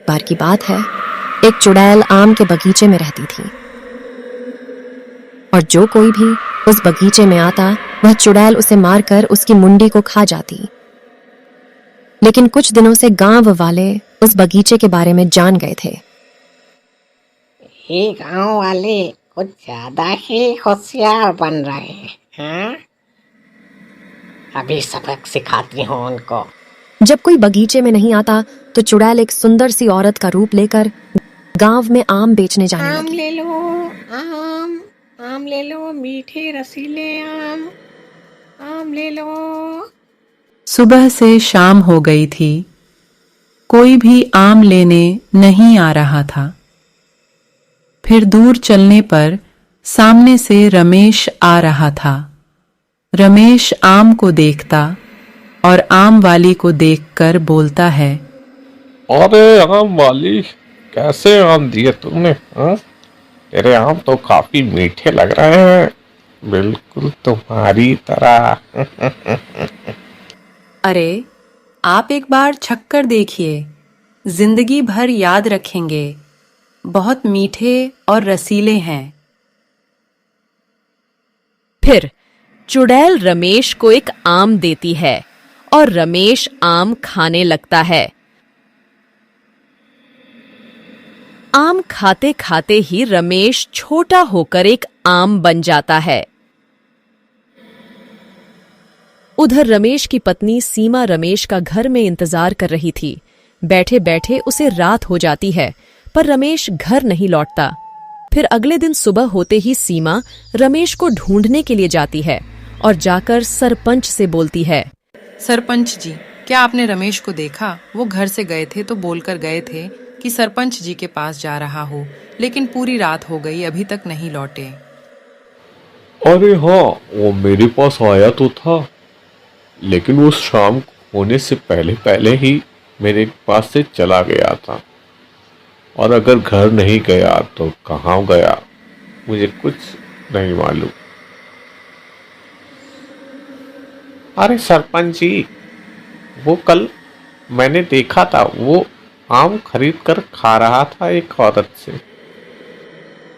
बार की बात है, एक चुड़ैल आम के बगीचे में रहती थी और जो कोई भी उस बगीचे में आता वह चुड़ैल उसे मारकर उसकी मुंडी को खा जाती। लेकिन कुछ दिनों से गांव वाले उस बगीचे के बारे में जान गए थे। ये गांव वाले कुछ ज्यादा ही होशियार बन रहे हैं। अभी सबक सिखाती हूँ उनको। जब कोई बगीचे में नहीं आता तो चुड़ैल एक सुंदर सी औरत का रूप लेकर गांव में आम बेचने जाने आम लगी। ले लो, आम ले लो, मीठे रसीले आम ले लो। सुबह से शाम हो गई थी, कोई भी आम लेने नहीं आ रहा था। फिर दूर चलने पर सामने से रमेश आ रहा था। रमेश आम को देखता और आम वाली को देखकर बोलता है, अरे आम वाली, कैसे आम दिए तुमने? तेरे आम तो काफी मीठे लग रहे हैं, बिल्कुल तुम्हारी तरह। अरे आप एक बार छक्कर देखिए, जिंदगी भर याद रखेंगे, बहुत मीठे और रसीले हैं। फिर चुड़ैल रमेश को एक आम देती है और रमेश आम खाने लगता है। आम खाते खाते ही रमेश छोटा होकर एक आम बन जाता है। उधर रमेश की पत्नी सीमा रमेश का घर में इंतजार कर रही थी। बैठे बैठे उसे रात हो जाती है, पर रमेश घर नहीं लौटता। फिर अगले दिन सुबह होते ही सीमा रमेश को ढूंढने के लिए जाती है और जाकर सरपंच से बोलती है, सरपंच जी, क्या आपने रमेश को देखा? वो घर से गए थे तो बोलकर गए थे कि सरपंच जी के पास जा रहा हो, लेकिन पूरी रात हो गई, अभी तक नहीं लौटे। अरे हाँ, वो मेरे पास आया तो था, लेकिन वो शाम होने से पहले पहले ही मेरे पास से चला गया था। और अगर घर नहीं गया तो कहाँ गया, मुझे कुछ नहीं मालूम। अरे सरपंच जी, वो कल मैंने देखा था, वो आम खरीद कर खा रहा था एक औरत से।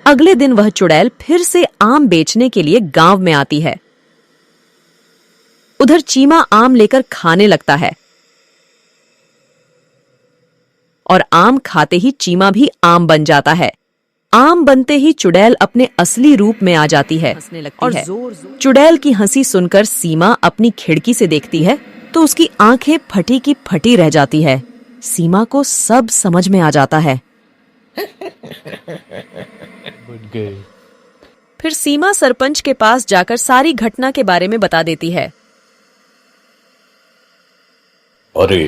अगले दिन वह चुड़ैल फिर से आम बेचने के लिए गांव में आती है। उधर चीमा आम लेकर खाने लगता है और आम खाते ही चीमा भी आम बन जाता है। आम बनते ही चुड़ैल अपने असली रूप में आ जाती है और चुड़ैल की हंसी सुनकर सीमा अपनी खिड़की से देखती है तो उसकी आंखें फटी की फटी रह जाती है। सीमा को सब समझ में आ जाता है। फिर सीमा सरपंच के पास जाकर सारी घटना के बारे में बता देती है। अरे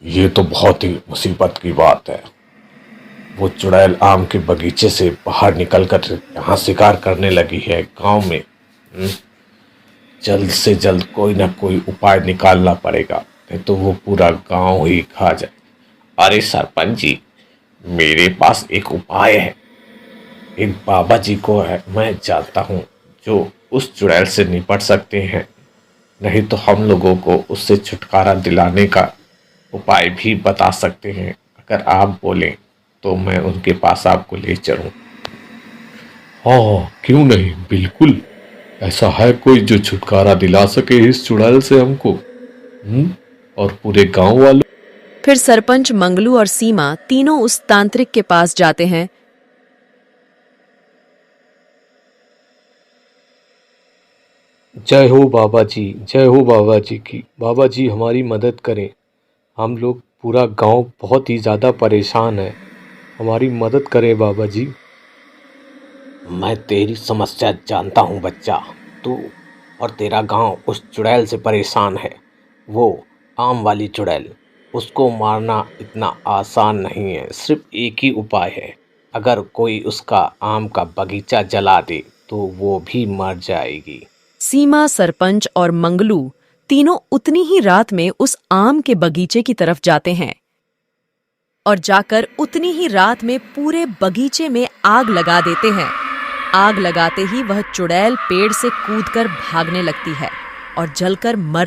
ये तो बहुत ही मुसीबत की बात है। वो चुड़ैल आम के बगीचे से बाहर निकलकर यहाँ शिकार करने लगी है गांव में। जल्द से जल्द कोई ना कोई उपाय निकालना पड़ेगा, नहीं तो वो पूरा गांव ही खा जाए। अरे सरपंच जी, मेरे पास एक उपाय है। एक बाबा जी को है, मैं जानता हूँ, जो उस चुड़ैल से निपट सकते हैं। नहीं तो हम लोगों को उससे छुटकारा दिलाने का उपाय भी बता सकते हैं। अगर आप बोलें तो मैं उनके पास आपको ले चलूं। हाँ, क्यों नहीं, बिल्कुल। ऐसा है कोई जो छुटकारा दिला सके इस चुड़ैल से हमको और पूरे गांव वालों। फिर सरपंच मंगलू और सीमा तीनों उस तांत्रिक के पास जाते हैं। जय हो बाबा जी, जय हो बाबा जी की। बाबा जी हमारी मदद करें, हम लोग पूरा गांव बहुत ही ज़्यादा परेशान है, हमारी मदद करें बाबा जी। मैं तेरी समस्या जानता हूँ बच्चा। तू और तेरा गांव उस चुड़ैल से परेशान है, वो आम वाली चुड़ैल। उसको मारना इतना आसान नहीं है, सिर्फ एक ही उपाय है। अगर कोई उसका आम का बगीचा जला दे तो वो भी मर जाएगी। सीमा, सरपंच और मंगलू तीनों उतनी ही रात में उस आम के बगीचे की तरफ जाते हैं और जाकर उतनी ही रात में पूरे बगीचे में आग लगा देते हैं। आग लगाते ही वह चुड़ैल पेड़ से कूदकर भागने लगती है और जलकर मर